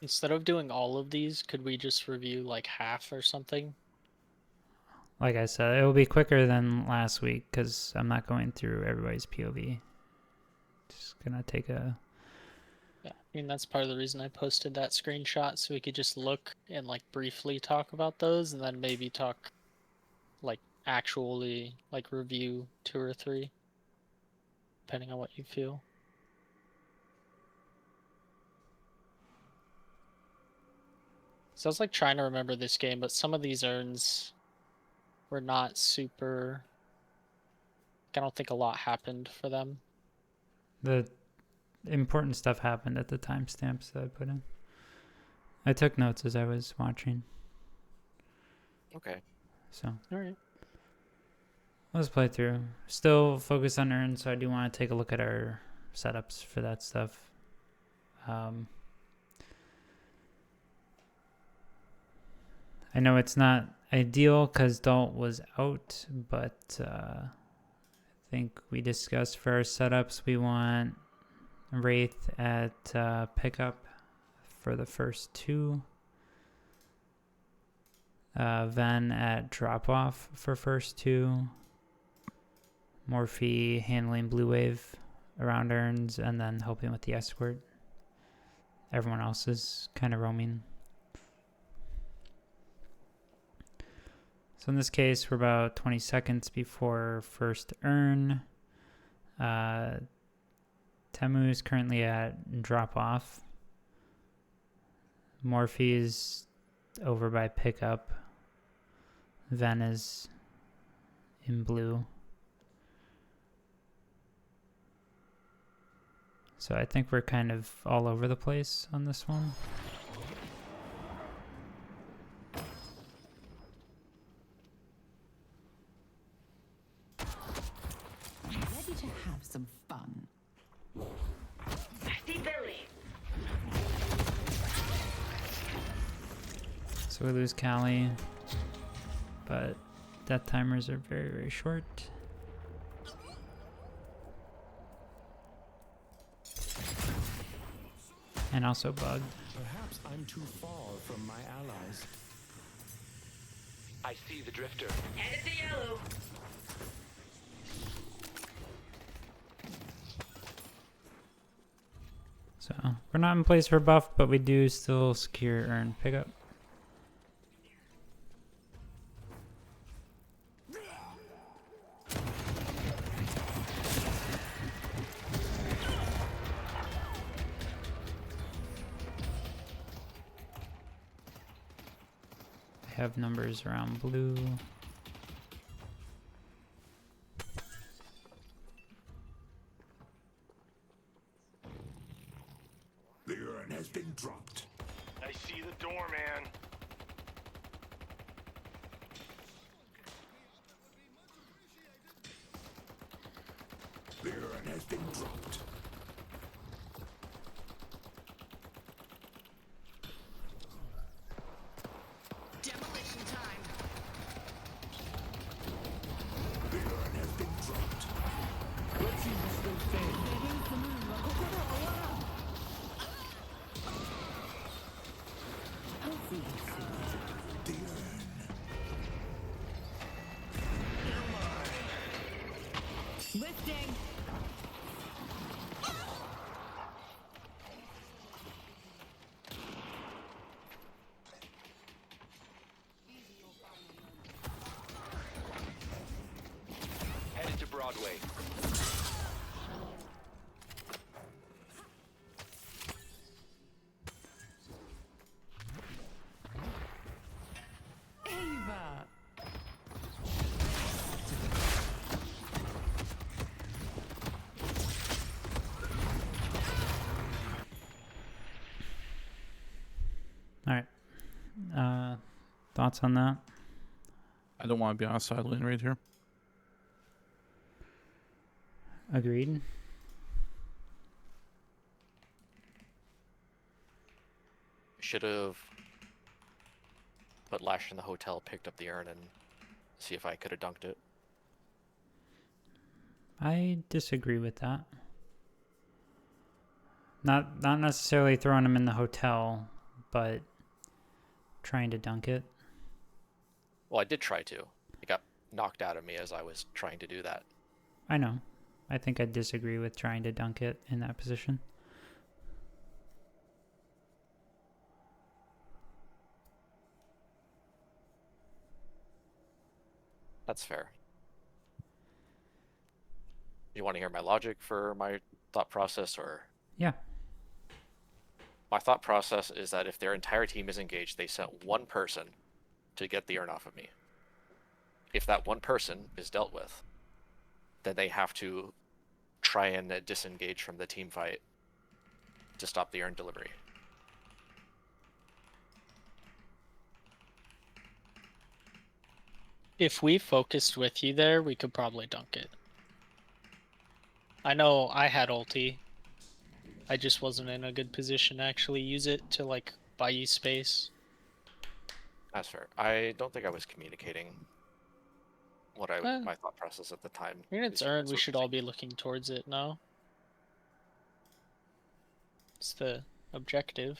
Instead of doing all of these, could we just review like half or something? Like I said, it will be quicker than last week because I'm not going through everybody's POV. Just gonna take a. Yeah, I mean that's part of the reason I posted that screenshot so we could just look and like briefly talk about those and then maybe talk like actually like review 2 or 3 depending on what you feel. So I was like trying to remember this game, but some of these urns were not super. I don't think a lot happened for them. The important stuff happened at the timestamps that I put in. I took notes as I was watching. Okay. So. All right. Let's play through. Still focus on earn, so I do want to take a look at our setups for that stuff. I know it's not ideal because Dalt was out, but I think we discussed for our setups we want Wraith at pickup for the first 2. Ven at drop off for first 2. Morphe handling blue wave around urns and then helping with the escort. Everyone else is kind of roaming. So in this case, we're about 20 seconds before first urn. Temu is currently at drop off. Morphe is over by pickup. Ven is in blue. So I think we're kind of all over the place on this one. Ready to have some fun. I see Billy. So we lose Callie, but death timers are very, very short. And also bugged. Perhaps I'm too far from my allies. I see the drifter. Headed to yellow. So we're not in place for buff, but we do still secure earn pickup. I have numbers around blue. The urn has been dropped. I see the door, man. The urn has been dropped. Demolition time. The urn has been dropped. Let's see who still standing. The urn. Lifting. Headed to Broadway. Ava. All right. Thoughts on that? I don't want to be on a side lane right here. Agreed. Should have put Lash in the hotel, picked up the urn, and see if I could have dunked it. I disagree with that. Not necessarily throwing him in the hotel, but trying to dunk it. Well, I did try to. It got knocked out of me as I was trying to do that. I know. I think I disagree with trying to dunk it in that position. That's fair. You want to hear my logic for my thought process, or? Yeah. My thought process is that if their entire team is engaged, they sent one person to get the urn off of me. If that one person is dealt with, then they have to try and disengage from the team fight to stop the urn delivery. If we focused with you there, we could probably dunk it. I know I had ulti. I just wasn't in a good position to actually use it to, like, buy you space. That's fair. I don't think I was communicating what my thought process at the time. I mean, it's earned. We should all be looking towards it now. It's the objective.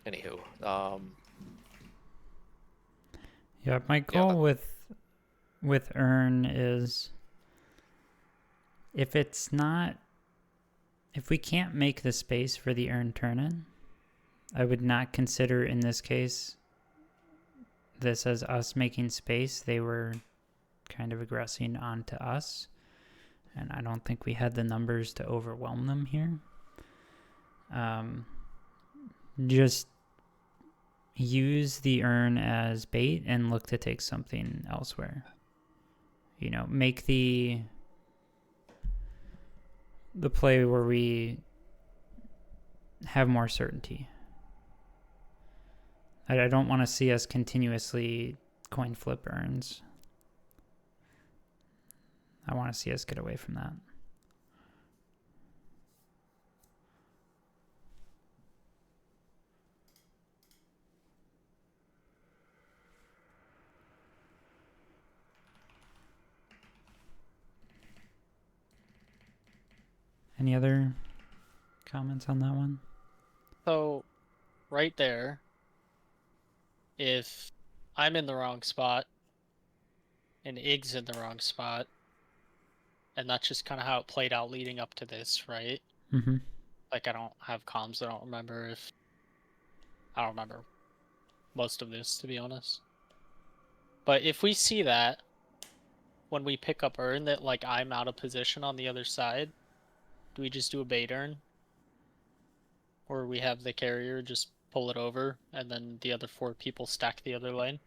Anywho, Yeah, my goal with Earn is if we can't make the space for the Earn turn-in, I would not consider in this case this as us making space. They were kind of aggressing onto us, and I don't think we had the numbers to overwhelm them here. Just use the urn as bait and look to take something elsewhere. You know, make the play where we have more certainty. I don't want to see us continuously coin flip urns. I want to see us get away from that. Any other comments on that one? So, right there, if I'm in the wrong spot and Ig's in the wrong spot, and that's just kind of how it played out leading up to this, right? Mm-hmm. Like, I don't have comms. I don't remember most of this, to be honest. But if we see that when we pick up urn that, like, I'm out of position on the other side, do we just do a bait urn? Or we have the carrier just pull it over and then the other 4 people stack the other lane?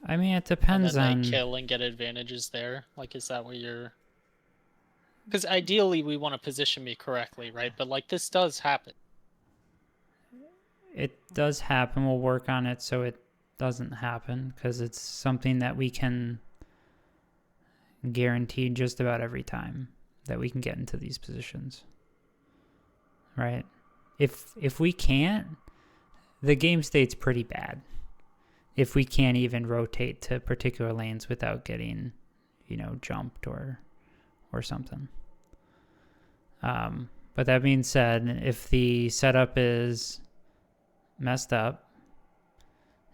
I mean, it depends and then on... they kill and get advantages there. Like, is that what you're... Because ideally we want to position me correctly, right? But, like, this does happen. It does happen. We'll work on it so it doesn't happen, because it's something that we can guarantee just about every time that we can get into these positions. Right? If we can't, the game state's pretty bad. If we can't even rotate to particular lanes without getting, you know, jumped or something. But that being said, if the setup is messed up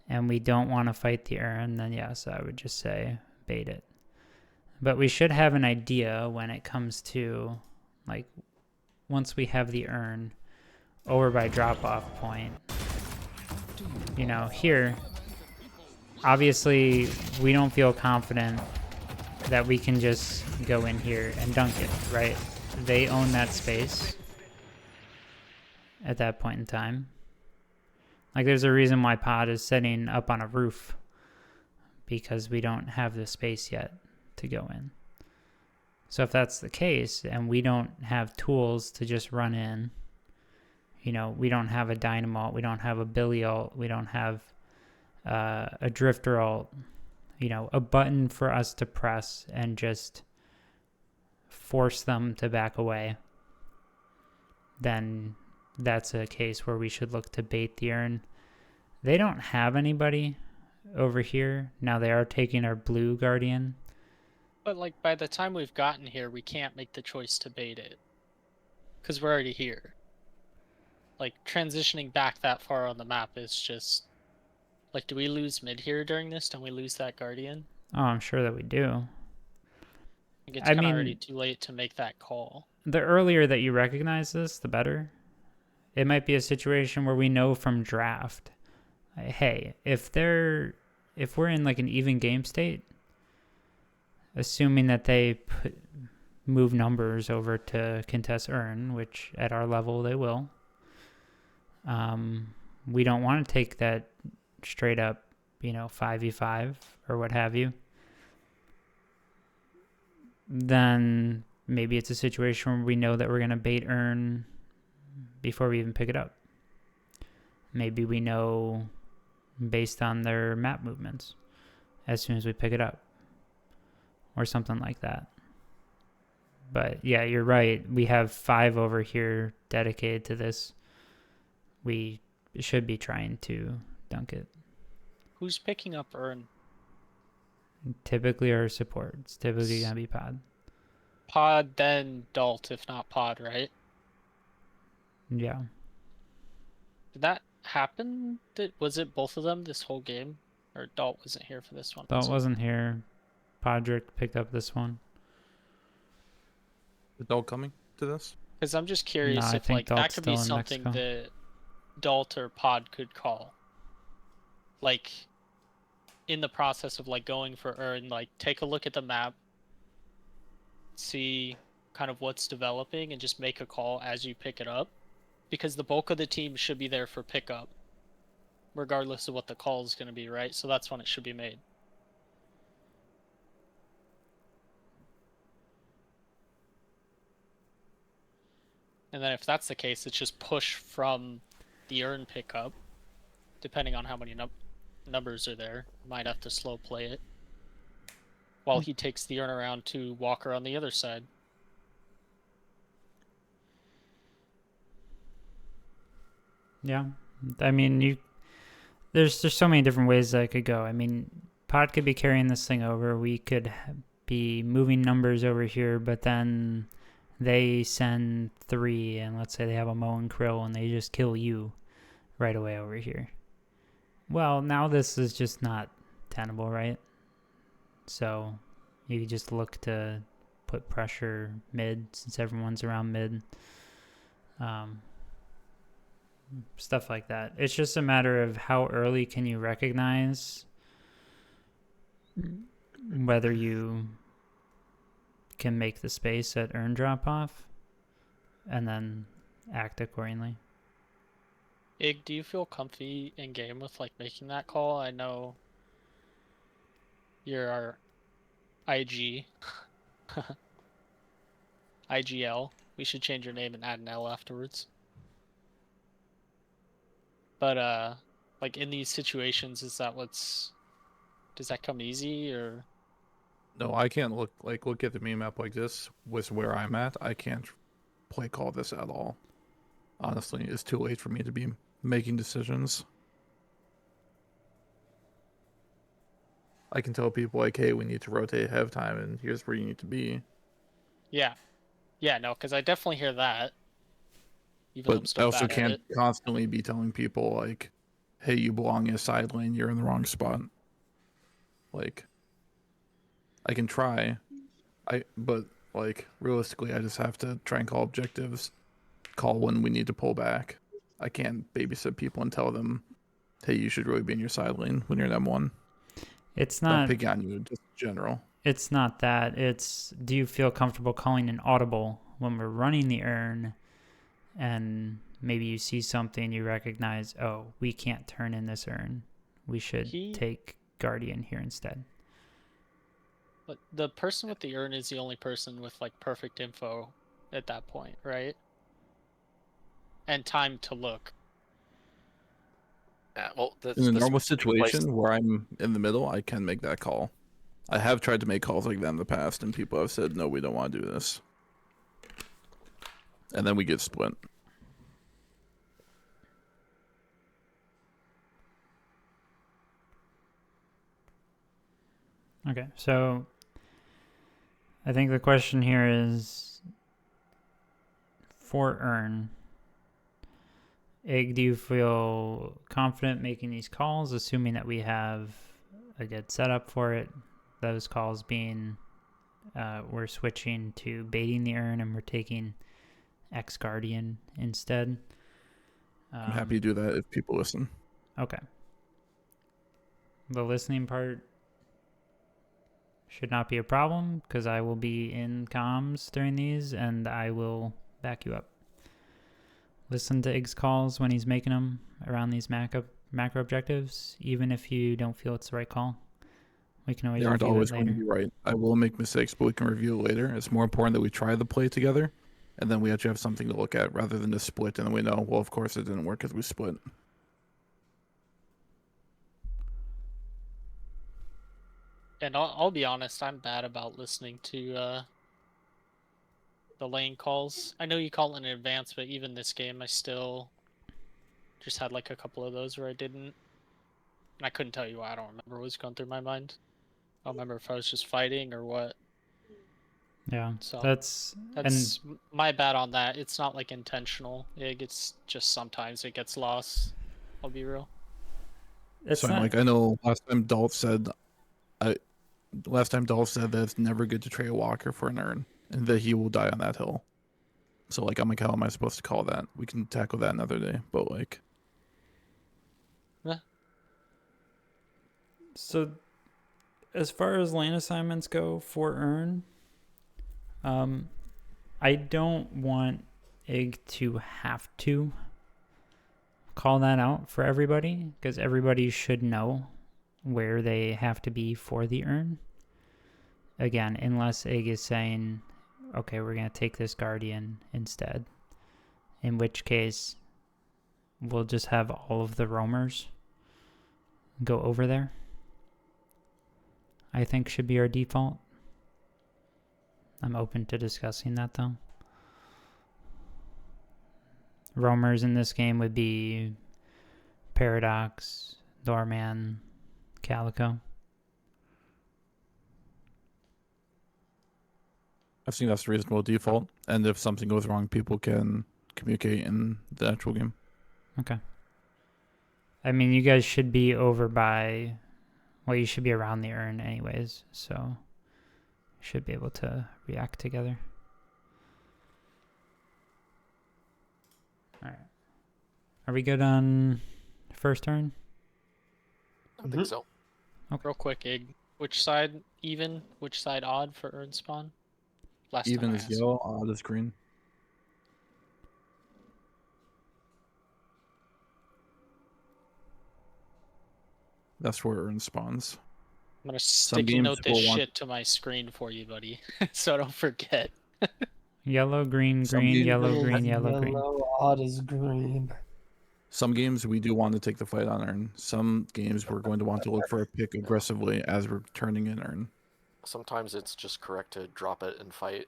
and we don't want to fight the urn, then yes, I would just say bait it. But we should have an idea when it comes to, like, once we have the urn over by drop-off point. You know, here, obviously, we don't feel confident that we can just go in here and dunk it, right? They own that space at that point in time. Like, there's a reason why Pod is sitting up on a roof, because we don't have the space yet to go in. So if that's the case, and we don't have tools to just run in, you know, we don't have a Dynamo, we don't have a Billy ult, we don't have a Drifter ult, you know, a button for us to press and just force them to back away, then that's a case where we should look to bait the urn. They don't have anybody over here. Now they are taking our blue Guardian. But like by the time we've gotten here, we can't make the choice to bait it. Because we're already here. Like transitioning back that far on the map is just like, do we lose mid here during this? Don't we lose that Guardian? Oh, I'm sure that we do. I think it's I kind of already mean, too late to make that call. the earlier that you recognize this, the better. It might be a situation where we know from draft, hey, if we're in like an even game state, assuming that they move numbers over to contest earn, which at our level they will, we don't want to take that straight up, 5v5 or what have you. Then maybe it's a situation where we know that we're going to bait earn before we even pick it up. Maybe we know based on their map movements as soon as we pick it up or something like that. But yeah, you're right. We have 5 over here dedicated to this. We should be trying to dunk it. Who's picking up earn? Typically our support. It's typically going to be pod. Pod, then Dalt, if not Pod, right? Yeah. Did that happen? Was it both of them this whole game? Or Dalt wasn't here for this one? Dalt wasn't here. Podrick picked up this one. The dog coming to this? Because I'm just curious No, I if think like that Dalt's could be still in something Mexico. that Dalt or Pod could call. Like in the process of like going for earn, like take a look at the map, see kind of what's developing, and just make a call as you pick it up. Because the bulk of the team should be there for pickup, regardless of what the call is going to be, right? So that's when it should be made. And then if that's the case, it's just push from the earn pickup, depending on how many numbers are there. Might have to slow play it while he takes the earn around to Walker on the other side. Yeah. I mean, there's so many different ways that it could go. I mean, Pod could be carrying this thing over. We could be moving numbers over here, but then they send 3, and let's say they have a Moe and Krill, and they just kill you right away over here. Well, now this is just not tenable, right? So you just look to put pressure mid, since everyone's around mid. Stuff like that. It's just a matter of how early can you recognize whether you can make the space at earn drop off and then act accordingly. Ig, do you feel comfy in game with like making that call? I know you're our IG. IGL. We should change your name and add an L afterwards. But like in these situations, does that come easy or? No, I can't look at the meme map like this with where I'm at. I can't play call this at all. Honestly, it's too late for me to be making decisions. I can tell people like, hey, we need to rotate ahead of time, and here's where you need to be. Yeah, no, because I definitely hear that. Even though I'm But I still also bad at can't it. constantly be telling people like, hey, you belong in a side lane, you're in the wrong spot. Like, I can try, but like realistically, I just have to try and call objectives, call when we need to pull back. I can't babysit people and tell them, hey, you should really be in your side lane when you're in M1. It's Not not picking on you, just general. It's not that. It's, do you feel comfortable calling an audible when we're running the earn and maybe you see something you recognize, oh, we can't turn in this earn. We should take Guardian here instead. But the person with the urn is the only person with like perfect info at that point, right? And time to look. Yeah, well, In a normal situation where I'm in the middle, I can make that call. I have tried to make calls like that in the past, and people have said, no, we don't want to do this. And then we get split. Okay, so I think the question here is for Earn. Egg, do you feel confident making these calls, assuming that we have a good setup for it? Those calls being we're switching to baiting the Earn and we're taking X Guardian instead. I'm happy to do that if people listen. Okay. The listening part should not be a problem because I will be in comms during these and I will back you up. Listen to Ig's calls when he's making them around these macro objectives, even if you don't feel it's the right call. We can always They aren't review always it going to later. be right. I will make mistakes, but we can review it later. It's more important that we try the play together, and then we actually have something to look at rather than just split, and then we know, well, of course it didn't work because we split. And I'll be honest, I'm bad about listening to the lane calls. I know you call it in advance, but even this game, I still just had like a couple of those where I didn't. And I couldn't tell you why. I don't remember what was going through my mind. I don't remember if I was just fighting or what. Yeah, So that's my bad on that. It's not like intentional. It's just sometimes it gets lost. I'll be real. it's So not, like I know last time Dolph said that it's never good to trade a walker for an Earn, and that he will die on that hill. So like I'm like, how am I supposed to call that? We can tackle that another day. But like, so as far as lane assignments go for Earn, I don't want Ig to have to call that out for everybody because everybody should know where they have to be for the Earn. Again, unless Ig is saying, okay, we're going to take this Guardian instead. In which case, we'll just have all of the roamers go over there. I think should be our default. I'm open to discussing that though. Roamers in this game would be Paradox, Doorman, Calico. I think that's a reasonable default. And if something goes wrong, people can communicate in the actual game. Okay. I mean, you guys should be over by, well, you should be around the Earn anyways, so should be able to react together. All right. Are we good on first turn? I think so. Real quick, Ig. Which side even? Which side odd for Earn spawn? Last Even time I is asked. yellow, odd is green. That's where Earn spawns. I'm gonna Some sticky games note this will want- shit to my screen for you, buddy, so I don't forget. Yellow, green, Some green, games- yellow, green, yellow, green. Yellow, odd is green. Some games we do want to take the fight on Earn. Some games we're going to want to look for a pick aggressively as we're turning in Earn. Sometimes it's just correct to drop it and fight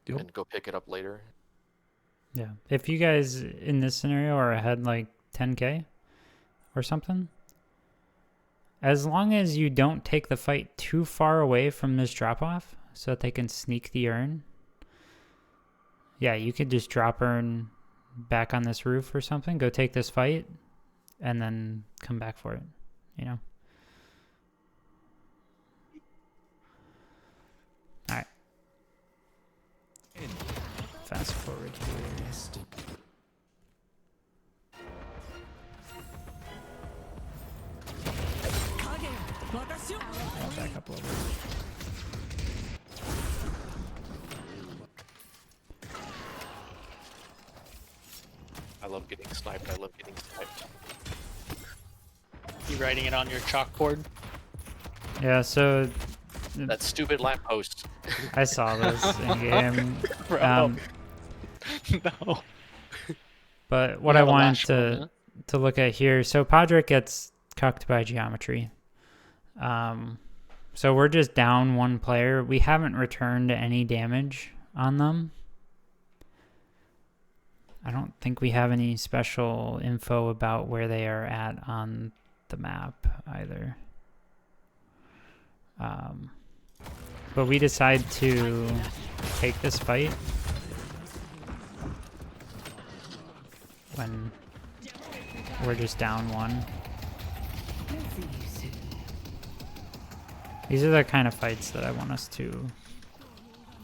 Yep. and go pick it up later. Yeah. If you guys in this scenario are ahead like 10k or something, as long as you don't take the fight too far away from this drop off so that they can sneak the Earn, yeah, you could just drop Earn back on this roof or something, go take this fight, and then come back for it, you know? Alright. Fast forward here. I'll back up a little bit. I love getting sniped. I love getting sniped. You writing it on your chalkboard? Yeah, so That stupid lamppost. I saw this in game. Bro. No. But what You I have a wanted lash moment. to look at here, so Podrick gets cucked by geometry. So we're just down one player. We haven't returned any damage on them. I don't think we have any special info about where they are at on the map either. but we decide to take this fight when we're just down one. These are the kind of fights that I want us to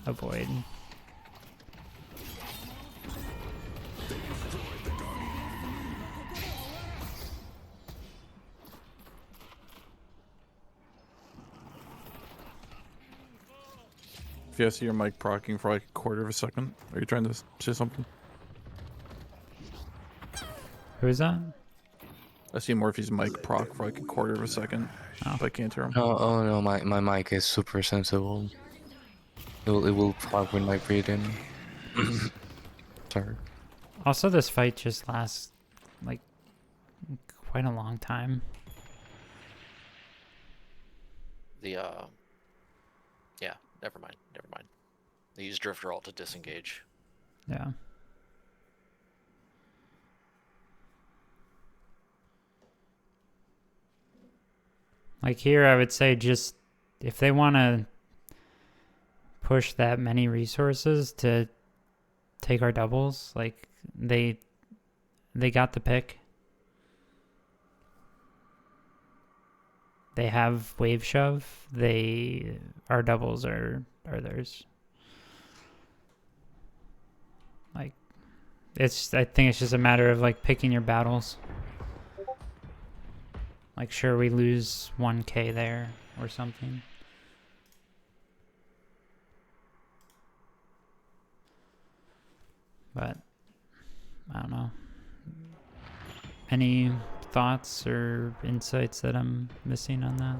avoid. If you see your mic procking for like a quarter of a second, are you trying to say something? Who is that? I see Morphe's mic proc for like a quarter of a second, but I can't hear him. Oh no, my mic is super sensible. It will fuck with my breathing. Sorry. Also, this fight just lasts like quite a long time. The yeah, never mind. They use Drifter Alt to disengage. Yeah. Like here, I would say just if they want to push that many resources to take our doubles, like they got the pick. They have wave shove. Our doubles are theirs. Like I think it's just a matter of like picking your battles. Like sure, we lose 1k there or something. But I don't know. Any thoughts or insights that I'm missing on that?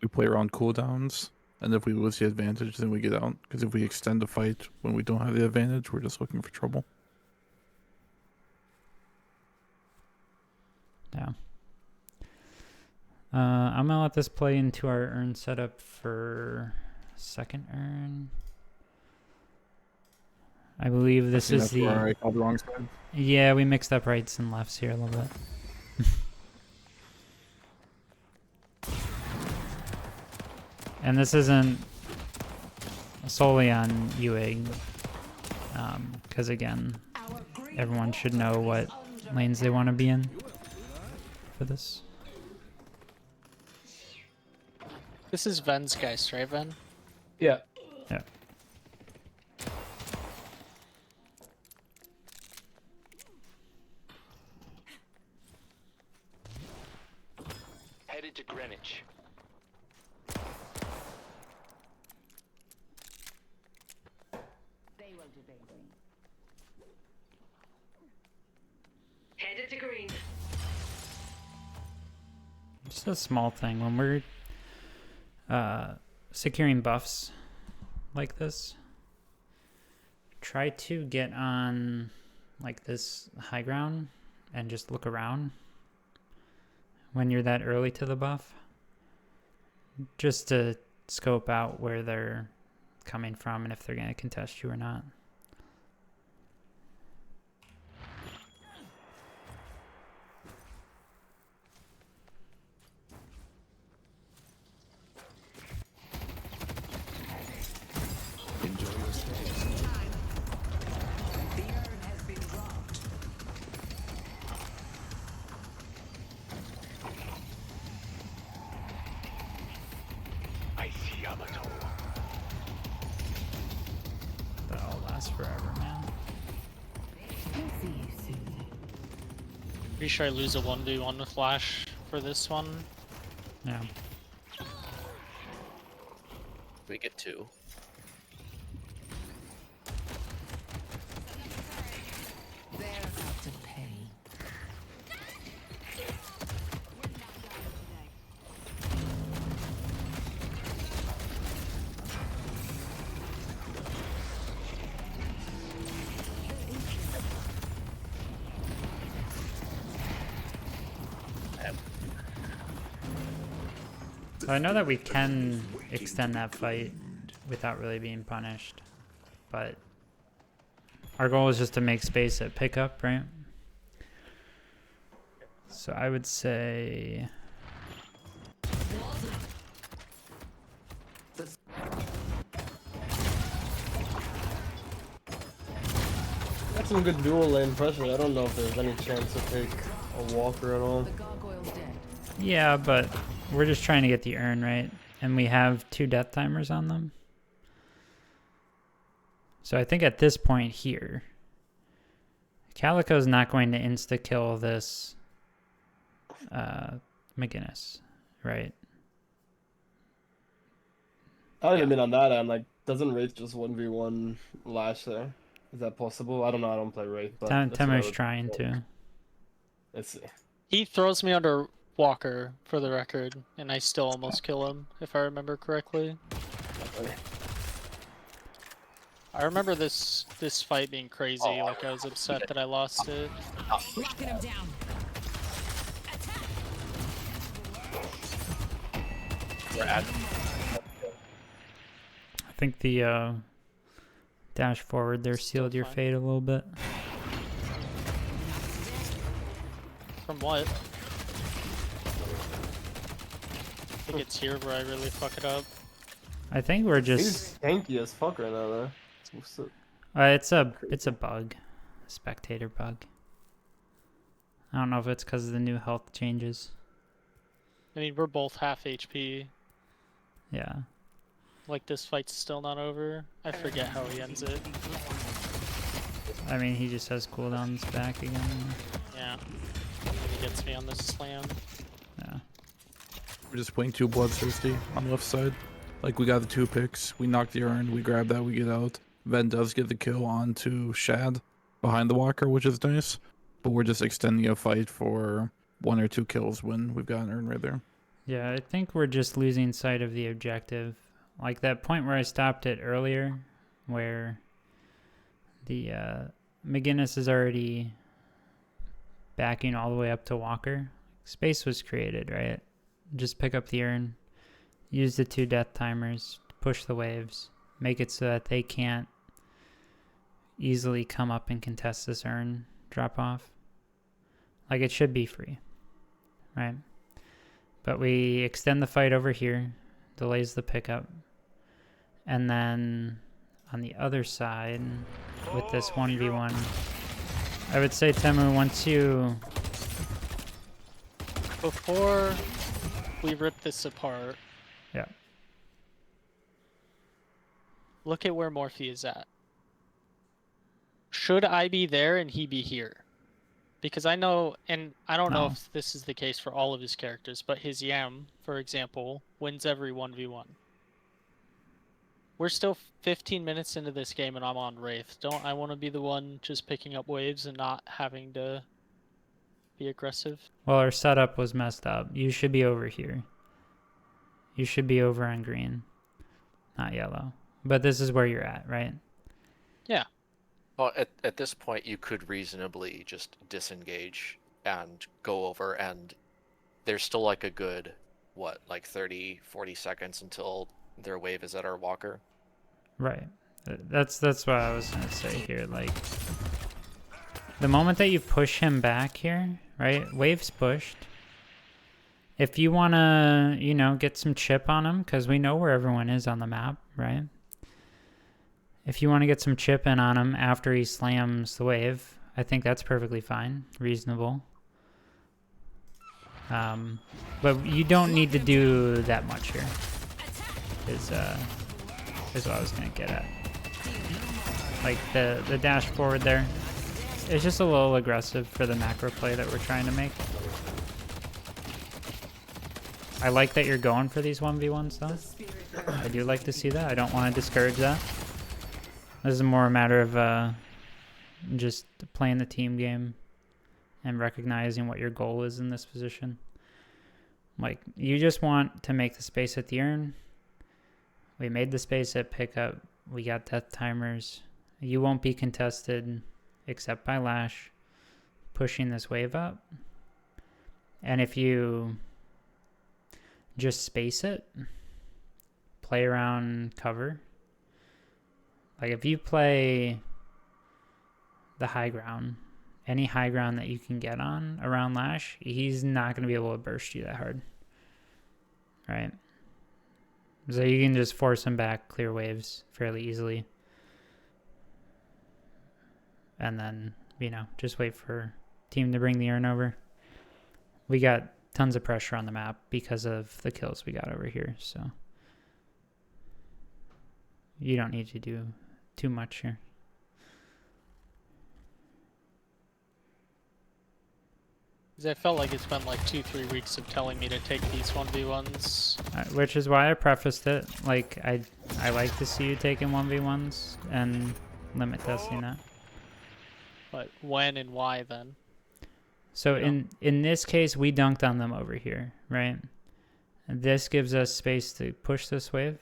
We play around cooldowns, and if we lose the advantage, then we get out. Because if we extend the fight when we don't have the advantage, we're just looking for trouble. Yeah. I'm gonna let this play into our urn setup for second urn. I believe this is the... I called the wrong side. Yeah, we mixed up rights and lefts here a little bit. And this isn't solely on Ewing, because again, everyone should know what lanes they want to be in for this. This is Ven's Geist, right, Ven? Yeah. Yeah. Headed to Greenwich. Headed to green. Just a small thing. When we're securing buffs like this, try to get on like this high ground and just look around when you're that early to the buff, just to scope out where they're coming from and if they're going to contest you or not. Enjoy your stay. The urn has been dropped. I see Yamato. That all lasts forever, man. We'll see you soon. Pretty sure I lose a 1v1 with Lash for this one. Yeah. We get 2. They're out to pay. So I know that we can extend that fight without really being punished, but our goal is just to make space at pickup, right? So I would say got some good dual lane pressure. I don't know if there's any chance to take a walker at all. The gargoyle's dead. Yeah, but we're just trying to get the urn, right? And we have 2 death timers on them. So I think at this point here, Calico's not going to insta-kill this McGinnis, right? I don't even mean on that end. Like, doesn't Wraith just 1v1 Lash there? Is that possible? I don't know. I don't play Wraith, but that's what I Temu's would trying think. to. Let's see. He throws me under Walker, for the record, and I still almost kill him, if I remember correctly. I remember this fight being crazy, like I was upset that I lost it. Locking him down. We're at. I think the dash forward there sealed your fine. fate a little bit. From what? I think it's here where I really fuck it up. I think we're just He's tanky as fuck right now, though. So- it's a bug, a spectator bug. I don't know if it's because of the new health changes. I mean, we're both half HP. Yeah. Like, this fight's still not over. I forget how he ends it. I mean, he just has cooldowns back again. Yeah. And he gets me on this slam. Yeah. We're just playing 2 bloodthirsty on the left side. Like, we got the 2 picks. We knock the urn. We grab that. We get out. Ven does get the kill onto Shad behind the walker, which is nice. But we're just extending a fight for 1 or 2 kills when we've got an urn right there. Yeah, I think we're just losing sight of the objective. Like that point where I stopped it earlier, where the McGinnis is already backing all the way up to Walker. Space was created, right? Just pick up the urn, use the 2 death timers, push the waves, make it so that they can't easily come up and contest this urn drop off. Like, it should be free, right? But we extend the fight over here, delays the pickup, and then on the other side with this 1v1, I would say, Temu, once you... Before we rip this apart, Yeah. look at where Morphe is at. Should I be there and he be here? Because I know, and I don't know No. if this is the case for all of his characters, but his Yam, for example, wins every 1v1. We're still 15 minutes into this game and I'm on Wraith. Don't I want to be the one just picking up waves and not having to be aggressive? Well, our setup was messed up. You should be over here. You should be over on green, not yellow. But this is where you're at, right? Yeah. Well, at this point, you could reasonably just disengage and go over, and there's still like a good, what, like 30, 40 seconds until their wave is at our walker. Right. That's what I was going to say here. Like, the moment that you push him back here, right? Wave's pushed. If you want to, you know, get some chip on him, because we know where everyone is on the map, right? If you want to get some chip in on him after he slams the wave, I think that's perfectly fine, reasonable. But you don't need to do that much here. Is what I was gonna get at. Like the dash forward there, it's just a little aggressive for the macro play that we're trying to make. I like that you're going for these 1v1s though. I do like to see that. I don't want to discourage that. This is more a matter of just playing the team game and recognizing what your goal is in this position. Like, you just want to make the space at the urn. We made the space at pickup. We got death timers. You won't be contested except by Lash pushing this wave up. And if you just space it, play around cover. Like, if you play the high ground, any high ground that you can get on around Lash, he's not going to be able to burst you that hard. Right? So you can just force him back, clear waves fairly easily. and then, you know, just wait for team to bring the urn over. We got tons of pressure on the map because of the kills we got over here, so you don't need to do too much here. Because I felt like it's been like 2-3 weeks of telling me to take these 1v1s. Which is why I prefaced it. Like, I like to see you taking 1v1s and limit testing that. But when and why then? So Yeah. in this case, we dunked on them over here, right? And this gives us space to push this wave.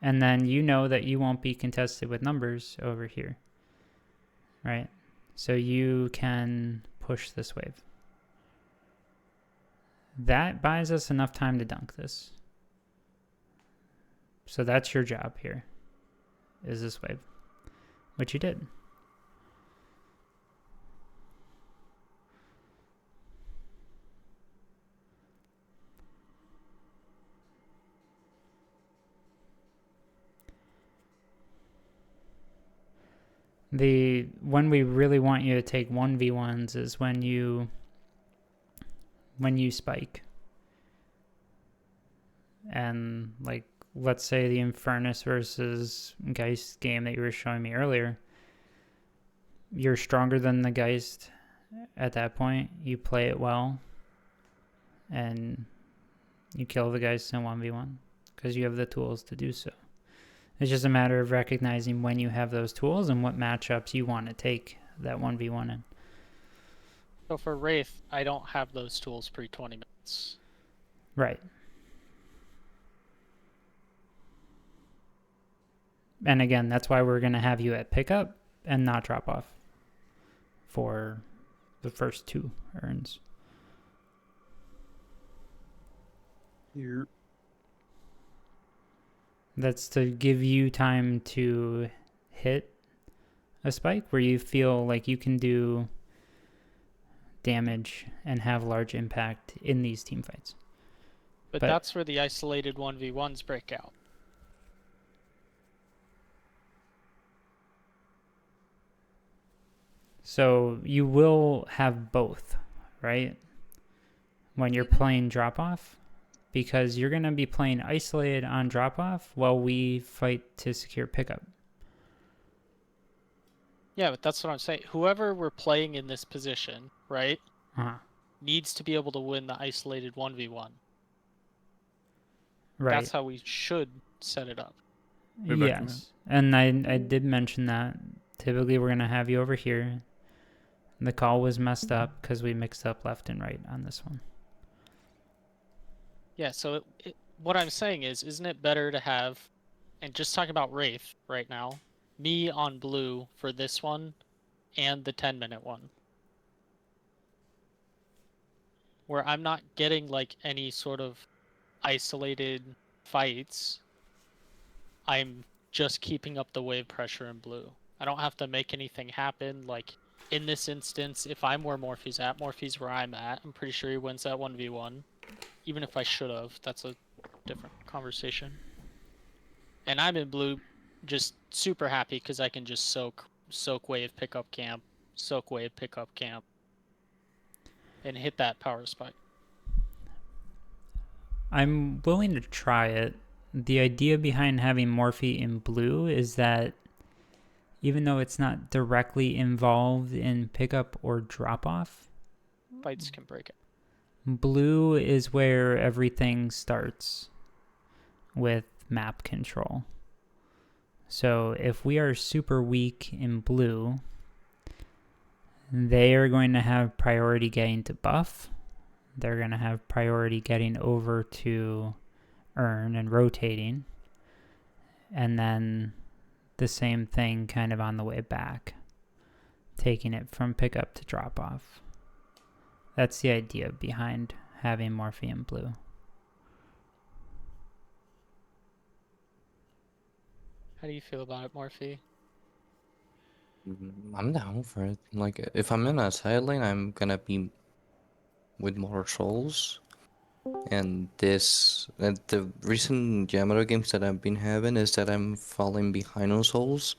And then you know that you won't be contested with numbers over here, right? So you can push this wave. That buys us enough time to dunk this. So that's your job here, is this wave, which you did. When we really want you to take 1v1s is when you spike. And like, let's say the Infernus versus Geist game that you were showing me earlier. You're stronger than the Geist at that point. You play it well. And you kill the Geist in 1v1 because you have the tools to do so. It's just a matter of recognizing when you have those tools and what matchups you want to take that 1v1 in. So for Wraith, I don't have those tools pre-20 minutes. Right. And again, that's why we're going to have you at pickup and not drop off for the first 2 urns. Here. That's to give you time to hit a spike where you feel like you can do damage and have large impact in these team fights. But that's where the isolated 1v1s break out. So you will have both, right? When you're playing drop-off. Because you're going to be playing isolated on drop-off while we fight to secure pickup. Yeah, but that's what I'm saying. Whoever we're playing in this position, right, needs to be able to win the isolated 1v1. Right. That's how we should set it up. Yes. And I did mention that. Typically, we're going to have you over here. The call was messed up because we mixed up left and right on this one. Yeah, so what I'm saying is, isn't it better to have, and just talking about Wraith right now, me on blue for this one and the 10-minute one? Where I'm not getting like any sort of isolated fights. I'm just keeping up the wave pressure in blue. I don't have to make anything happen. Like, in this instance, if I'm where Morphe's at, Morphe's where I'm at, I'm pretty sure he wins that 1v1. Even if I should have, that's a different conversation. And I'm in blue, just super happy because I can just soak wave, pick up camp, soak wave, pick up camp, and hit that power spike. I'm willing to try it. The idea behind having Morphe in blue is that even though it's not directly involved in pickup or drop off, fights can break it. Blue is where everything starts with map control. So if we are super weak in blue, they are going to have priority getting to buff. They're going to have priority getting over to earn and rotating. And then the same thing kind of on the way back, taking it from pickup to drop off. That's the idea behind having Morphe in blue. How do you feel about it, Morphe? I'm down for it. Like, if I'm in a side lane, I'm gonna be with more souls. And the recent Yamato games that I've been having is that I'm falling behind on souls.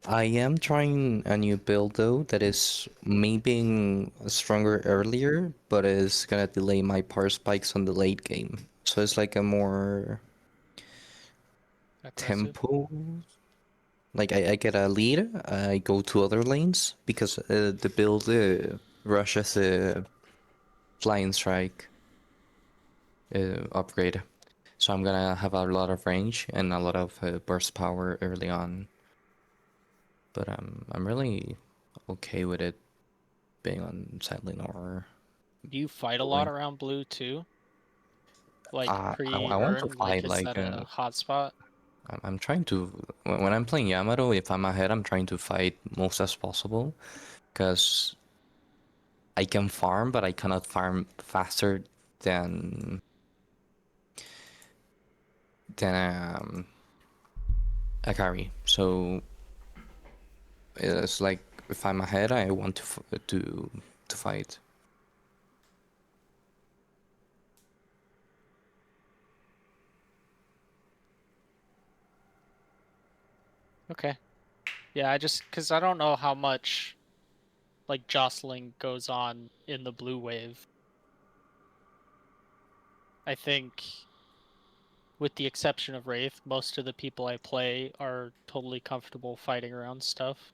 I am trying a new build though that is maybe stronger earlier, but is gonna delay my power spikes on the late game. So it's like a more Aggressive. tempo. Like I get a lead, I go to other lanes because the build rushes flying strike upgrade. So I'm gonna have a lot of range and a lot of burst power early on. But I'm really okay with it being on sideline or. Do you fight a lot around blue too? Like I want to pre-earn, like fight is that a hot spot? I'm trying to when I'm playing Yamato, if I'm ahead, I'm trying to fight most as possible, because I can farm, but I cannot farm faster than a carry. So it's like if I'm ahead, I want to fight. Okay. Yeah, because I don't know how much like jostling goes on in the blue wave. I think, with the exception of Wraith, most of the people I play are totally comfortable fighting around stuff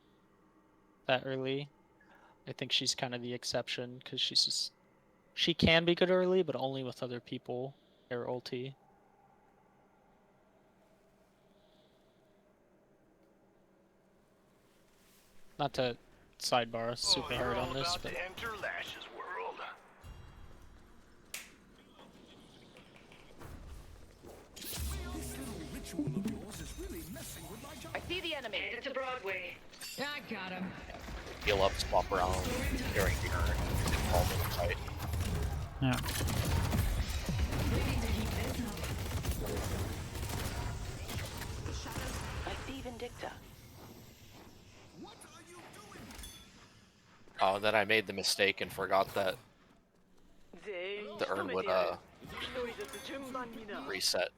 that early. I think she's kind of the exception because she can be good early, but only with other people. Their ulti. Not to sidebar us super hard on this, but enter Lash's world. I see the enemy. Headed to Broadway. I got him. Heal up, swap around during the turn, involved in the fight. Yeah. I see Vindicta. Oh, then I made the mistake and forgot that the urn would reset.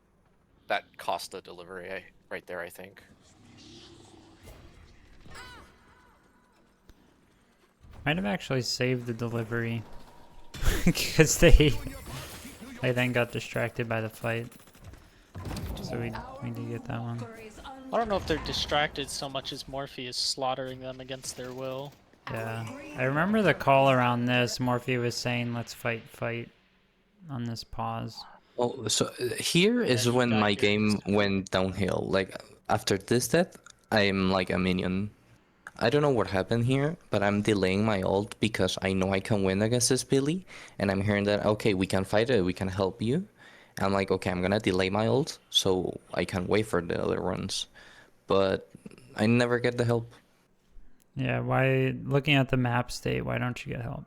That cost the delivery right there, I think. Might have actually saved the delivery because they then got distracted by the fight. So we did get that one. I don't know if they're distracted so much as Morphe is slaughtering them against their will. Yeah, I remember the call around this. Morphe was saying, "Let's fight on this pause." Oh, so here is you when got my yours. game went downhill. Like after this death, I'm like a minion. I don't know what happened here, but I'm delaying my ult because I know I can win against this Billy, and I'm hearing that okay, we can fight it, we can help you. I'm like, okay, I'm gonna delay my ult so I can wait for the other ones, but I never get the help. Yeah, why? Looking at the map state, why don't you get help?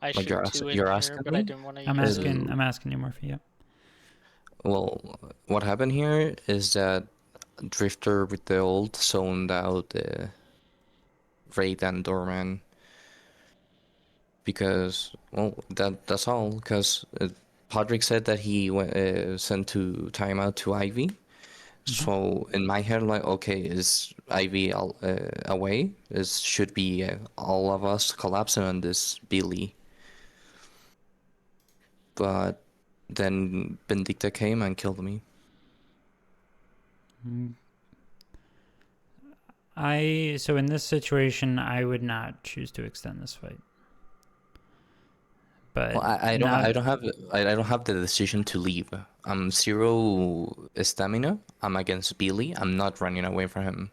I Like should you're too in you're here, asking but me? I didn't want to I'm use asking. it. I'm asking you, Morphe. Yeah. Well, what happened here is that Drifter with the ult zoned out Raid and Doorman. Because, well, that's all. Because Podrick said that he went sent to timeout to Ivy. So in my head, like, okay, is Ivy away? Should be all of us collapsing on this Billy. But then Vindicta came and killed me. So in this situation, I would not choose to extend this fight. But Well, I don't have the decision to leave. I'm 0 stamina. I'm against Billy. I'm not running away from him.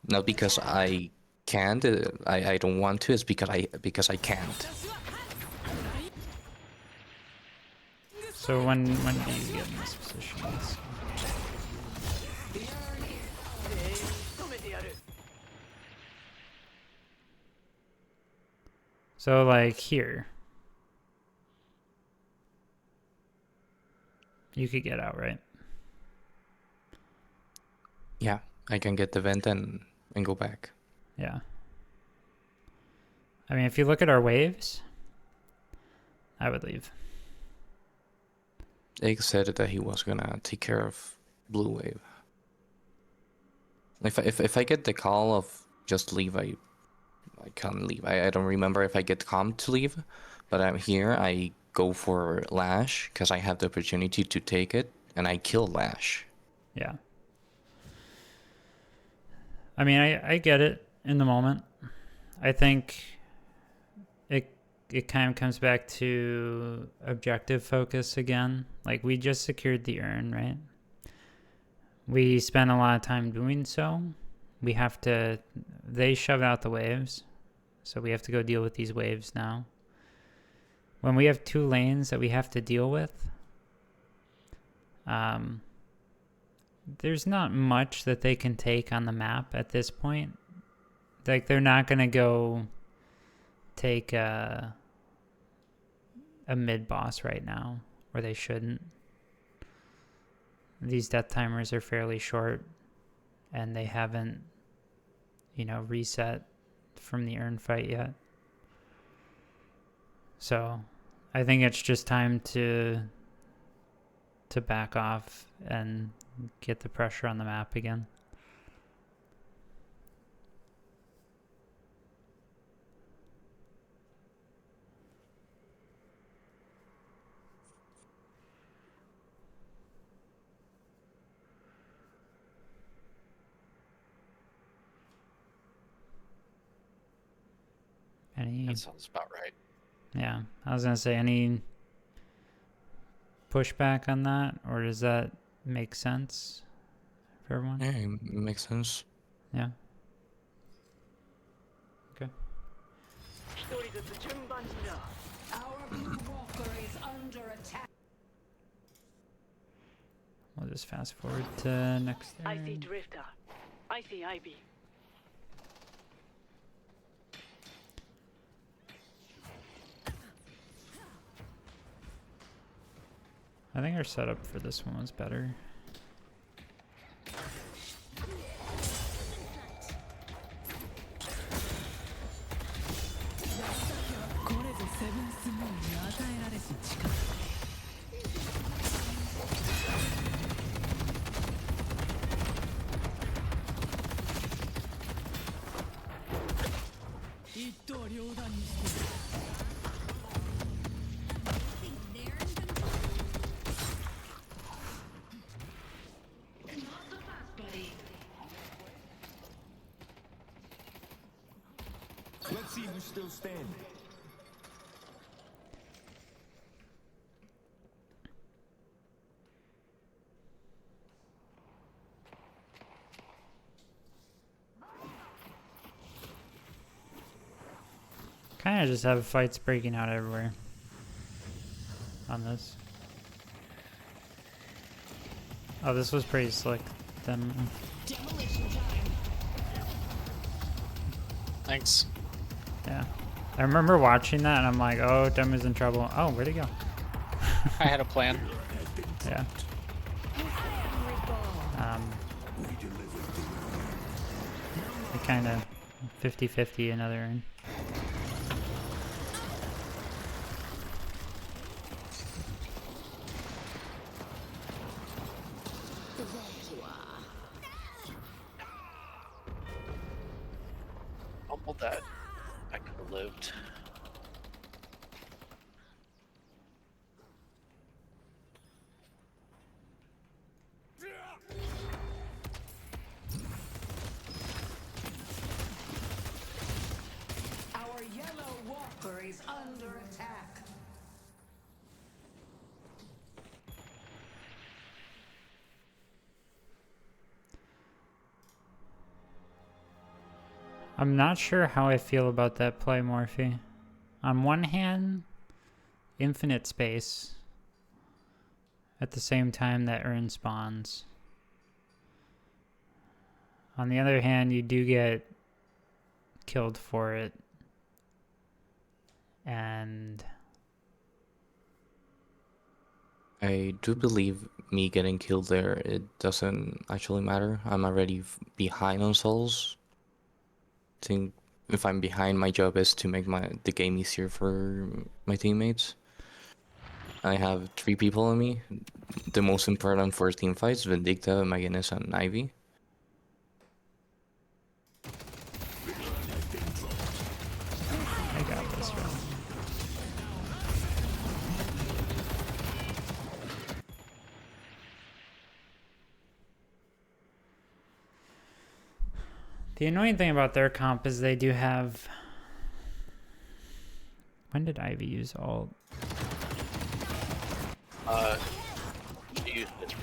Not because I can't. I don't want to. It's because I can't. So when do you get in this position? So like here, you could get out, right? Yeah, I can get the vent and go back. Yeah. I mean, if you look at our waves, I would leave. Egg said that he was gonna take care of Blue Wave. If I get the call of just leave, I can't leave. I don't remember if I get calm to leave, but I'm here. I go for Lash because I have the opportunity to take it, and I kill Lash. Yeah. I mean, I get it in the moment. I think it kind of comes back to objective focus again. Like, we just secured the urn, right? We spent a lot of time doing so. We have to... They shove out the waves, so we have to go deal with these waves now. When we have 2 lanes that we have to deal with, there's not much that they can take on the map at this point. Like, they're not going to go take a mid boss right now, or they shouldn't. These death timers are fairly short, and they haven't, you know, reset from the urn fight yet. So I think it's just time to back off and get the pressure on the map again. That sounds about right. Yeah, I was gonna say, any pushback on that, or does that make sense for everyone? Yeah, it makes sense. Yeah. Okay. Our blue walker is under attack. We'll just fast forward to next I see turn. Drifter. I see Ivy. I think our setup for this one was better. Let's see who's still standing. Kind of just have fights breaking out everywhere on this. Oh, this was pretty slick. Then Thanks. yeah, I remember watching that and I'm like, oh, Demu's in trouble. Oh, where'd he go? I had a plan. Yeah. They kind of 50-50 another end. Fumbled that. I could have lived. Our yellow walker is under attack. I'm not sure how I feel about that play, Morphe. On one hand, infinite space. At the same time that urn spawns. On the other hand, you do get killed for it. And I do believe me getting killed there, it doesn't actually matter. I'm already behind on souls. I think if I'm behind, my job is to make the game easier for my teammates. I have 3 people on me. The most important for team fights: Vindicta, Maginnis, and Ivy. The annoying thing about their comp is they do have... When did Ivy use ult? She used it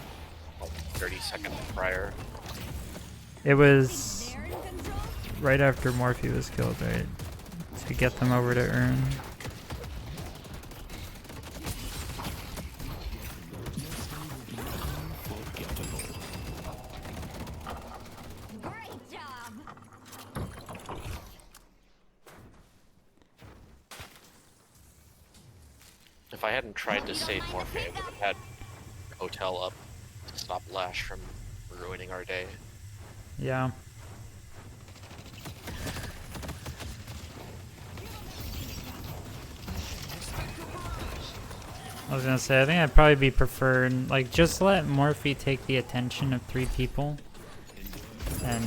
like 30 seconds prior. It was right after Morphe was killed, right? To get them over to Urn. Great job. If I hadn't tried to save Morphe, I would have had Hotel up to stop Lash from ruining our day. Yeah. I was gonna say, I think I'd probably be preferred, like, just let Morphe take the attention of 3 people and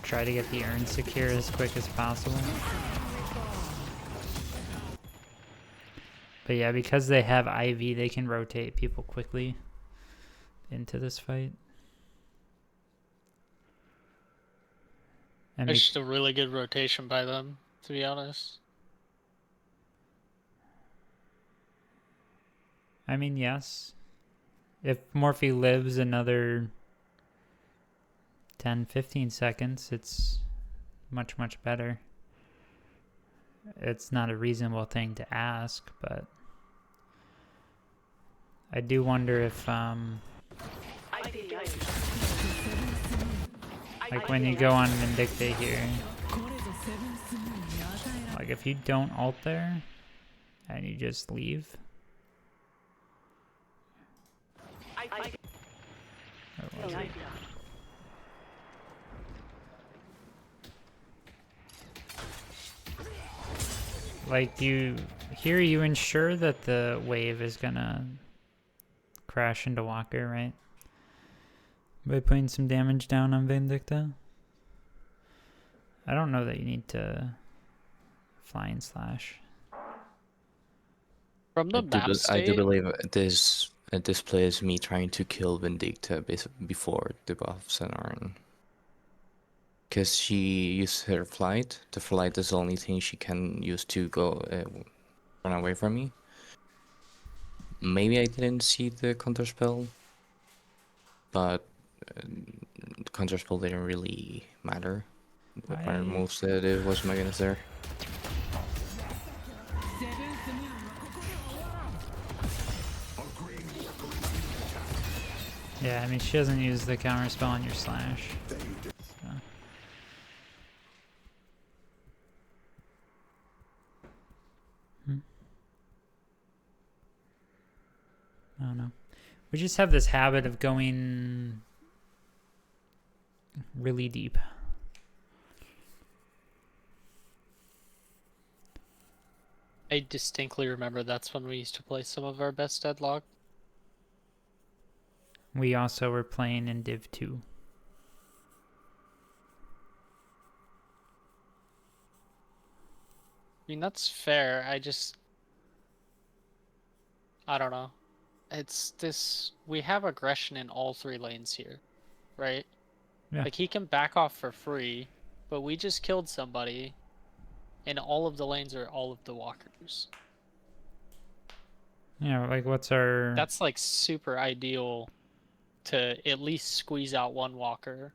try to get the urn secure as quick as possible. But yeah, because they have Ivy, they can rotate people quickly into this fight. And It's just a really good rotation by them, to be honest. I mean, yes. If Morphe lives another 10, 15 seconds, it's much, much better. It's not a reasonable thing to ask, but I do wonder if, like when you go on Vindicta here, like if you don't ult there and you just leave. Where was it? Like you ensure that the wave is gonna crash into Walker, right? By putting some damage down on Vindicta. I don't know that you need to flying slash. From the map I state, do believe this displays me trying to kill Vindicta before the buffs and Arn. Because she used her flight. The flight is the only thing she can use to go run away from me. Maybe I didn't see the counter spell, but the counter spell didn't really matter. What my moves said it was my goodness there. Yeah, I mean she doesn't use the counter spell on your slash. So. I don't know. We just have this habit of going really deep. I distinctly remember that's when we used to play some of our best deadlock. We also were playing in Div 2. I mean, that's fair. I don't know. It's this, we have aggression in all 3 lanes here, right? Yeah. Like he can back off for free, but we just killed somebody and all of the lanes are all of the walkers. Yeah, like what's our... That's like super ideal to at least squeeze out one walker.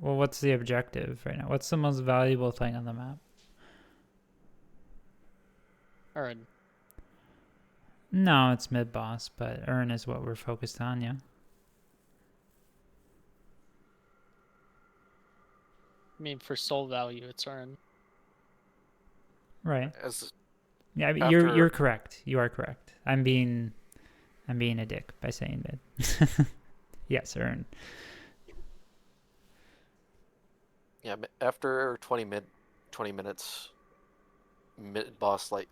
Well, what's the objective right now? What's the most valuable thing on the map? Urn. No, it's mid-boss, but Urn is what we're focused on, yeah. I mean, for soul value, it's Urn. Right. As Yeah, after... you're correct. You are correct. I'm being a dick by saying mid. Yes, Urn. Yeah, after 20 minutes, mid boss like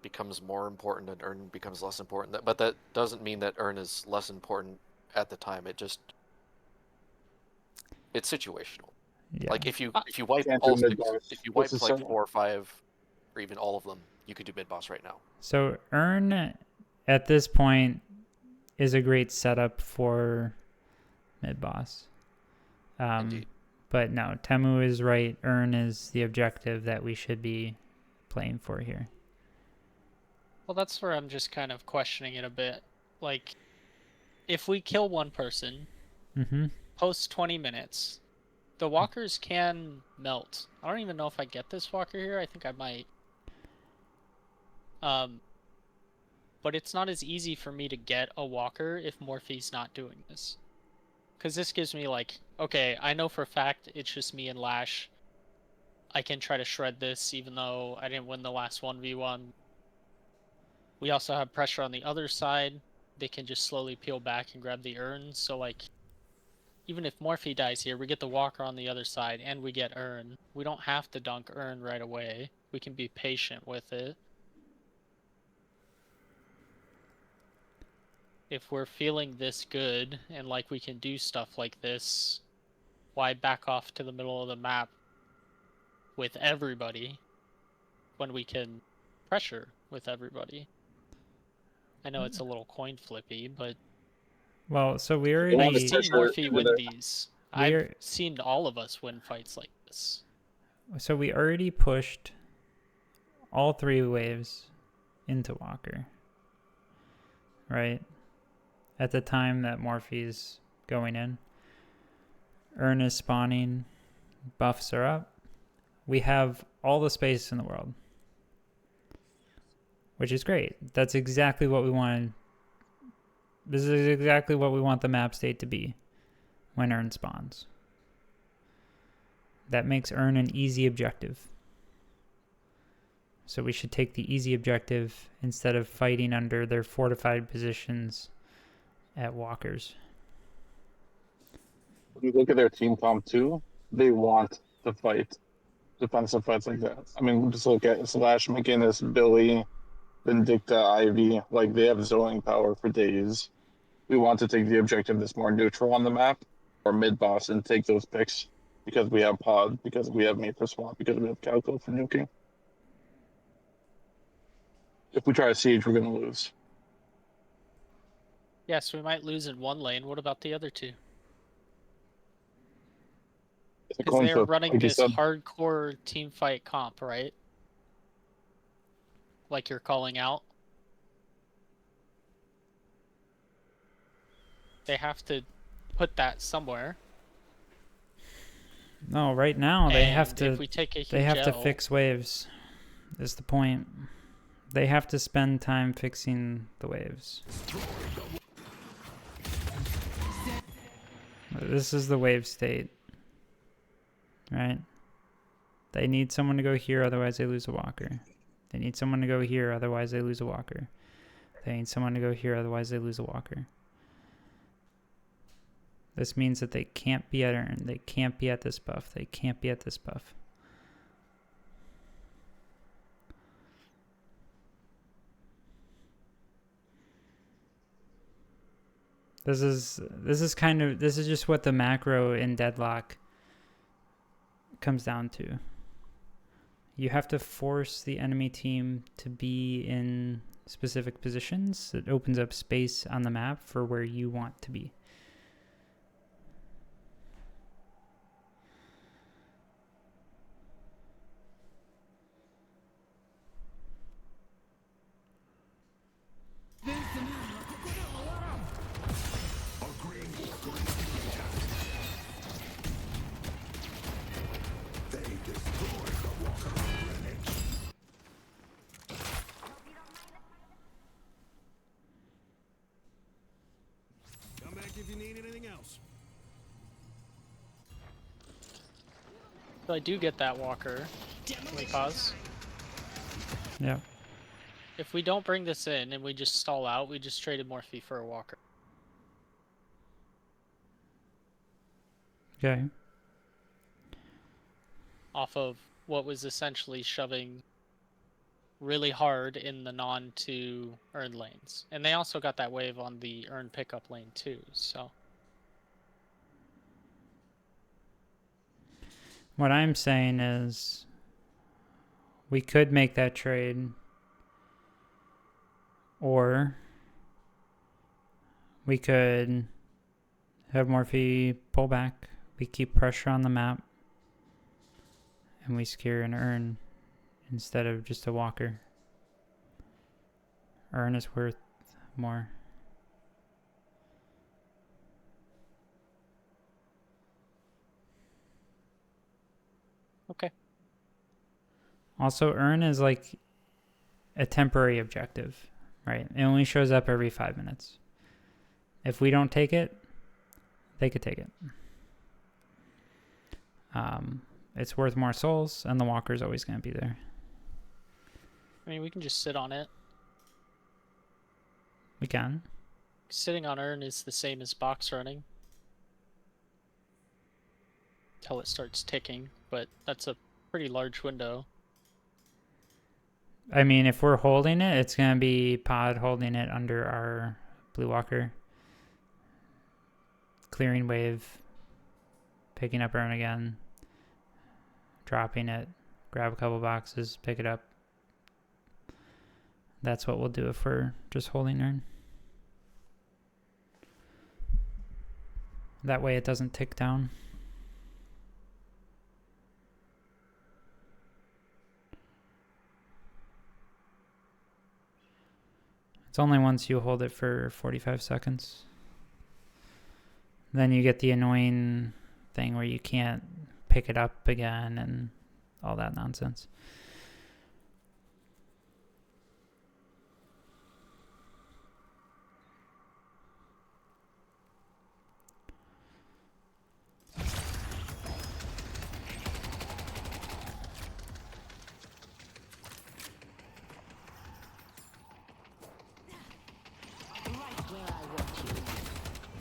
becomes more important and Urn becomes less important. But that doesn't mean that Urn is less important at the time. It's situational. Yeah. Like if you wipe Can't all do six, mid-boss. if you wipe What's the like setup? 4 or 5, or even all of them, you could do mid boss right now. So Urn at this point is a great setup for mid boss. Indeed. But no, Temu is right. Earn is the objective that we should be playing for here. Well, that's where I'm just kind of questioning it a bit. Like, if we kill one person, post 20 minutes, the walkers can melt. I don't even know if I get this walker here. I think I might. But it's not as easy for me to get a walker if Morphe's not doing this. Because this gives me like, okay, I know for a fact it's just me and Lash. I can try to shred this even though I didn't win the last 1v1. We also have pressure on the other side. They can just slowly peel back and grab the urn. So like, even if Morphe dies here, we get the walker on the other side and we get urn. We don't have to dunk urn right away. We can be patient with it. If we're feeling this good and like we can do stuff like this, why back off to the middle of the map with everybody when we can pressure with everybody? I know it's a little coin flippy, but well, so we I've already seen Morphe win these. I've seen all of us win fights like this. So we already pushed all 3 waves into Walker, right? At the time that Morphe's going in. Urn is spawning, buffs are up. We have all the space in the world, which is great. That's exactly what we wanted. This is exactly what we want the map state to be when Urn spawns. That makes Urn an easy objective. So we should take the easy objective instead of fighting under their fortified positions at Walkers. When you look at their team comp too, they want to fight defensive fights like that. I mean, just look at Slash, McGinnis, Billy, Vindicta, Ivy. Like, they have zoning power for days. We want to take the objective that's more neutral on the map, or mid-boss, and take those picks because we have Pod, because we have Mate for Swamp, because we have Calco for nuking. If we try a Siege, we're going to lose. Yes, we might lose in one lane. What about the other two? Because they're running like this hardcore team fight comp, right? Like you're calling out. They have to put that somewhere. No, right now they have to. If we take a huge they have to L, fix waves. Is the point? They have to spend time fixing the waves. This is the wave state, right? They need someone to go here, otherwise they lose a walker. They need someone to go here, otherwise they lose a walker. They need someone to go here, otherwise they lose a walker. This means that they can't be at Urn. They can't be at this buff. They can't be at this buff. This is just what the macro in Deadlock comes down to. You have to force the enemy team to be in specific positions. It opens up space on the map for where you want to be. If you need anything else. so I do get that walker. Can we pause? Yeah. If we don't bring this in and we just stall out, we just traded Morphe for a walker. Okay. Off of what was essentially shoving really hard in the non-2 Urn lanes. And they also got that wave on the Urn pickup lane too, so. What I'm saying is we could make that trade, or we could have Morphe pull back We keep pressure on the map. And we scare an urn instead of just a walker. Urn is worth more. Okay. Also, urn is like a temporary objective, right? It only shows up every 5 minutes. If we don't take it, they could take it. It's worth more souls, and the walker's always going to be there. I mean, we can just sit on it. We can. Sitting on urn is the same as box running. Till it starts ticking, but that's a pretty large window. I mean, if we're holding it, it's going to be pod holding it under our blue walker. Clearing wave. Picking up urn again. Dropping it. Grab a couple boxes. Pick it up. That's what we'll do if we're just holding urn. That way it doesn't tick down. It's only once you hold it for 45 seconds. Then you get the annoying thing where you can't pick it up again and all that nonsense.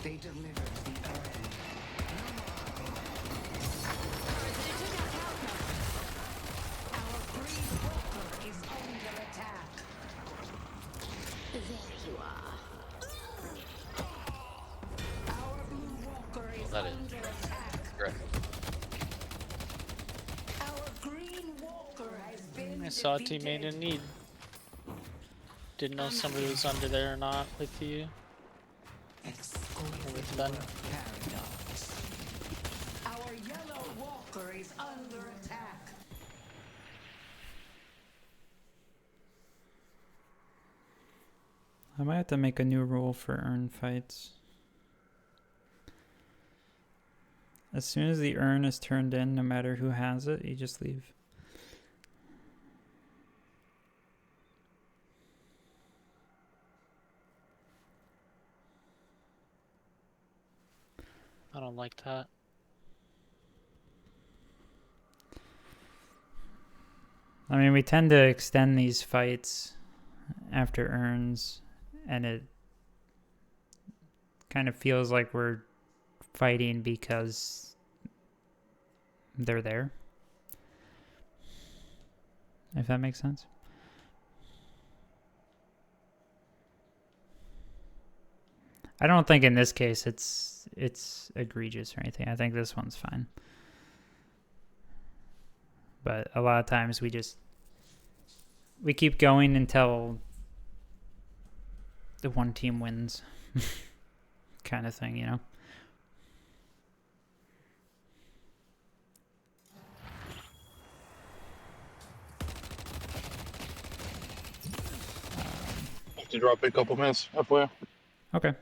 They delivered the urn. Our green walker is under attack. There you are. Our blue walker is That is under attack. correct. Our green walker has been I saw a defeated. teammate in need. Didn't know somebody was under there or not with you. Or with them. Paradox. Our yellow walker is under attack. I might have to make a new rule for urn fights. As soon as the urn is turned in, no matter who has it, you just leave. I don't like that. I mean, we tend to extend these fights after urns, and it kind of feels like we're fighting because they're there. If that makes sense. I don't think in this case it's egregious or anything. I think this one's fine. But a lot of times we keep going until the one team wins. Kind of thing, you know. Have to drop a couple minutes FYI. Okay.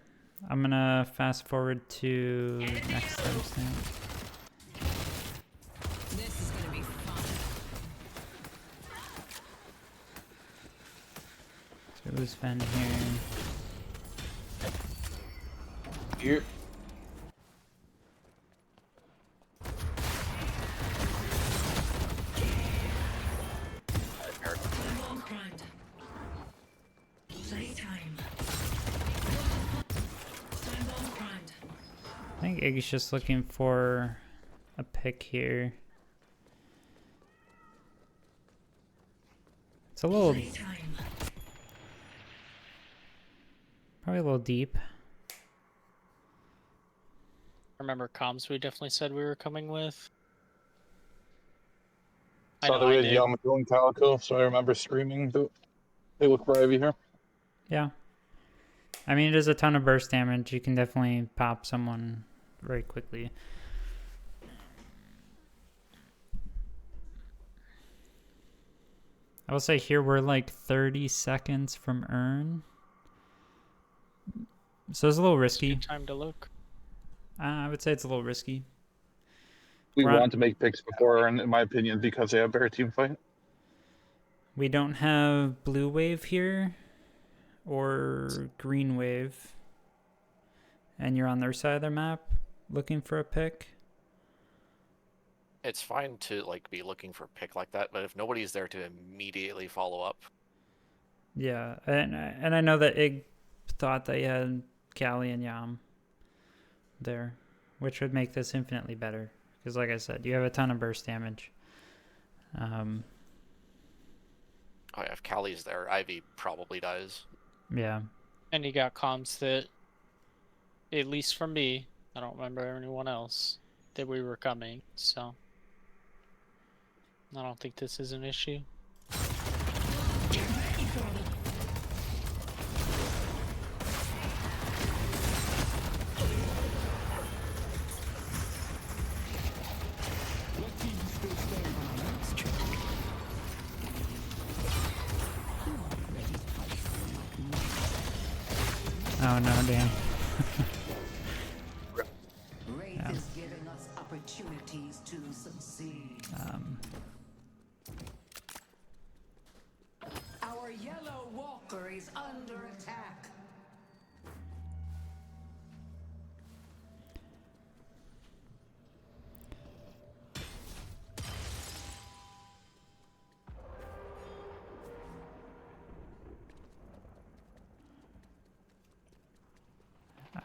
I'm gonna fast forward to next timestamp. This is gonna be fun. So who's Fen here? Here. Playtime. I think Iggy's just looking for a pick here. It's a little, probably a little deep. Remember comms we definitely said we were coming with? I Saw know that we I had did. Yamato and Calico, so I remember screaming that they look for Ivy here. Yeah. I mean, it is a ton of burst damage. You can definitely pop someone very quickly. I will say here we're like 30 seconds from earn. So it's a little risky. Good time to look. I would say it's a little risky. We We're want to make picks before, in my opinion, because they have better team fight. We don't have blue wave here or green wave. And you're on their side of their map looking for a pick. It's fine to like be looking for a pick like that, but if nobody's there to immediately follow up. Yeah, and I know that Ig thought they had Callie and Yam there, which would make this infinitely better. Because like I said, you have a ton of burst damage. Oh yeah, if Callie's there, Ivy probably dies. Yeah. And you got comms that, at least from me, I don't remember anyone else, that we were coming, so I don't think this is an issue. Oh no, damn. Wraith is giving us opportunities to succeed. Our yellow walker is under attack.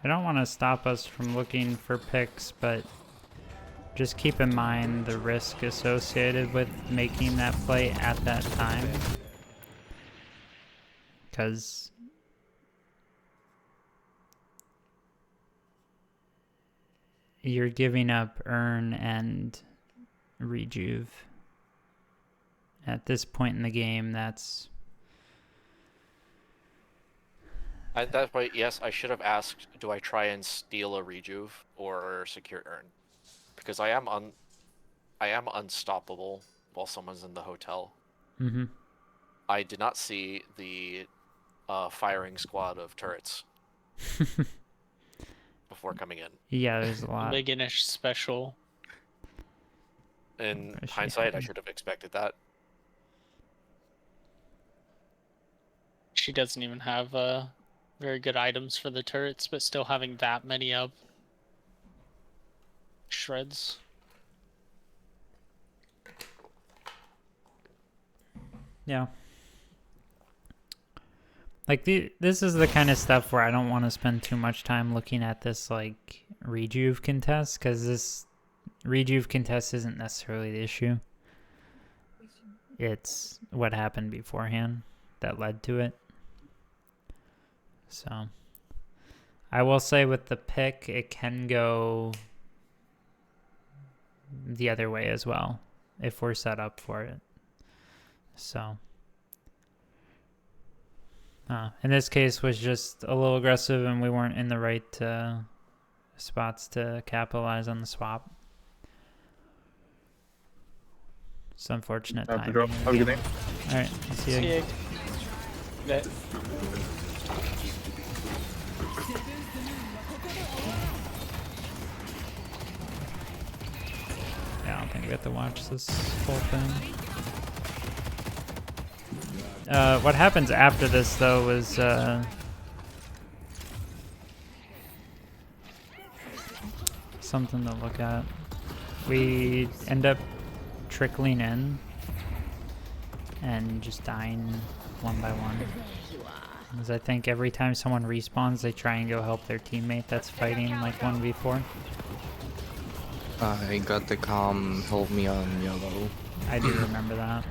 I don't want to stop us from looking for picks, but just keep in mind the risk associated with making that play at that time. Because you're giving up earn and rejuve. At this point in the game, that's... That's why, yes, I should have asked, do I try and steal a rejuve or secure earn? Because I am unstoppable while someone's in the hotel. Mm-hmm. I did not see the firing squad of turrets before coming in. Yeah, there's a lot. Meganish special. In hindsight, I should have expected that. She doesn't even have very good items for the turrets, but still having that many up shreds. Yeah. Like, this is the kind of stuff where I don't want to spend too much time looking at this, like, rejuve contest, because this rejuve contest isn't necessarily the issue. It's what happened beforehand that led to it. So, I will say with the pick, it can go the other way as well, if we're set up for it. So, in this case was just a little aggressive and we weren't in the right spots to capitalize on the swap. It's unfortunate timing. Have a good day. Alright, see you. That Yeah, I don't think we have to watch this whole thing. What happens after this, though, is something to look at. We end up trickling in and just dying one by one. Because I think every time someone respawns, they try and go help their teammate that's fighting like 1v4. I got the comm, help me on yellow. I do remember that.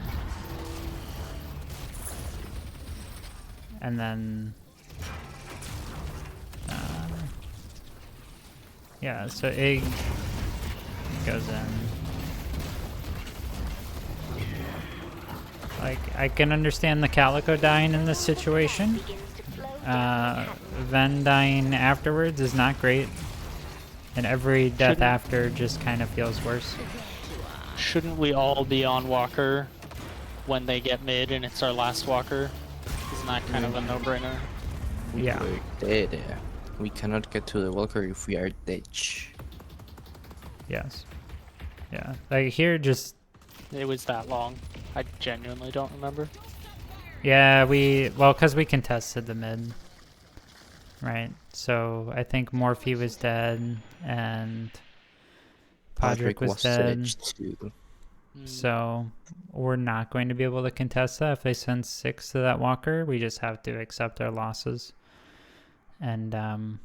And then, yeah, so Egg goes in. Like, I can understand the Calico dying in this situation. Ven dying afterwards is not great. And every death after just kind of feels worse. shouldn't we all be on Walker when they get mid and it's our last walker, isn't that kind of a no-brainer? Yeah. We're dead. We cannot get to the walker if we are ditch. Yes. Yeah. Like here, just It was that long. I genuinely don't remember. yeah. Because we contested the mid, right? So I think Morphe was dead and Podrick was dead. ditch too. So we're not going to be able to contest that if they send 6 to that walker. We just have to accept our losses. And I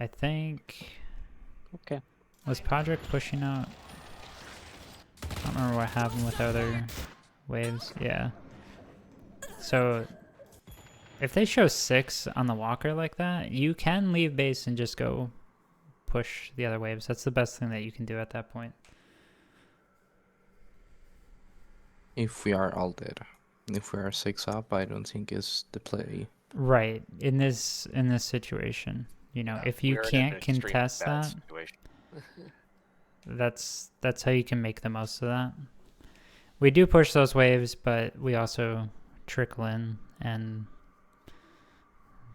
think Okay. was Podrick pushing out. I don't remember what happened with other waves. Yeah. So if they show 6 on the walker like that, you can leave base and just go push the other waves. That's the best thing that you can do at that point. If we are all dead. If we are 6 up, I don't think is the play. Right. In this situation, you know, if you We're in an can't extremely contest bad that, situation. that's how you can make the most of that. We do push those waves, but we also trickle in and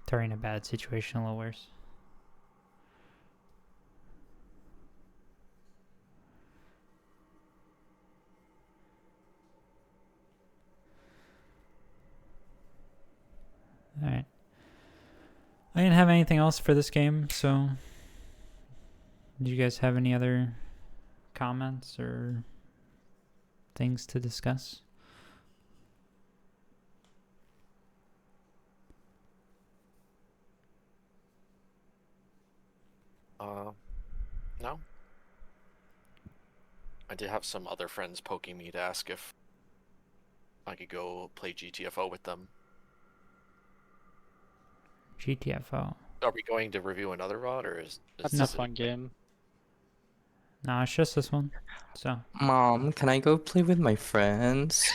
during a bad situation a little worse. All right. I didn't have anything else for this game, so do you guys have any other comments or things to discuss? No. I did have some other friends poking me to ask if I could go play GTFO with them. GTFO. Are we going to review another VOD, or is That's this a fun game. No, it's just this one. So Mom, can I go play with my friends?